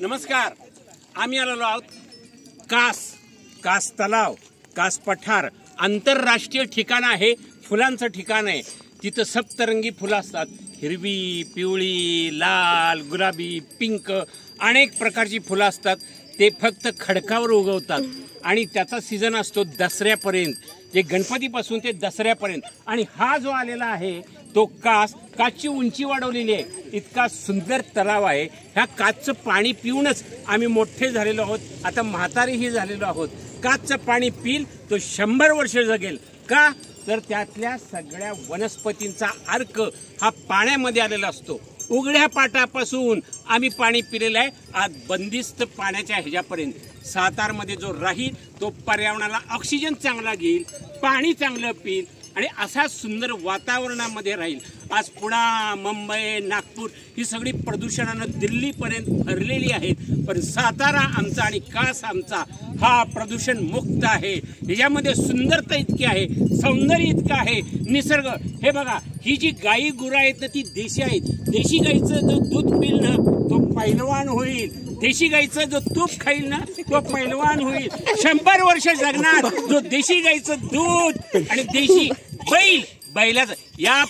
नमस्कार. आम्ही आलेलो आहोत कास तलाव, कास पठार आंतरराष्ट्रीय ठिकाण आहे, फुलांचं ठिकाण आहे. तिथं सप्तरंगी फुलं असतात, हिरवी, पिवळी, लाल, गुलाबी, पिंक, अनेक प्रकारची फुलं असतात. ते फक्त खडकावर उगवतात आणि त्याचा सीझन असतो दसऱ्यापर्यंत, जे गणपतीपासून ते दसऱ्यापर्यंत. आणि हा जो आलेला आहे तो कासची उंची वाढवलेली आहे. इतका सुंदर तलाव आहे. ह्या कासचं पाणी पिऊनच आम्ही मोठे झालेलो आहोत, आता म्हातारेही झालेलो आहोत. कासचं पाणी पिल तो 100 वर्ष जगेल. का तर त्यातल्या सगळ्या वनस्पतींचा अर्क हा पाण्यामध्ये आलेला असतो. उघड्या पाटापासून आम्ही पाणी पिलेलं आहे, आज बंदिस्त पाण्याच्या ह्याच्यापर्यंत. सातारमध्ये जो राहील तो पर्यावरणाला ऑक्सिजन चांगला घेईल, पाणी चांगलं पिईल आणि असा सुंदर वातावरणामध्ये राहील. आज पुणे, मुंबई, नागपूर ही सगळी प्रदूषणानं दिल्लीपर्यंत भरलेली आहेत, पण सातारा आमचा आणि कास आमचा हा प्रदूषण मुक्त आहे. ह्याच्यामध्ये सुंदरता इतकी आहे, सौंदर्य इतकं आहे, निसर्ग. हे बघा, ही जी गाई गुरं आहेत ना ती देशी आहेत. देशी गाईचं जो दूध पिईल ना तो पैलवान होईल. देशी गाईचं जो तूप खाईल ना तो पैलवान होईल. 100 वर्ष जगणार जो देशी गाईचं दूध आणि देशी बैलाचं. या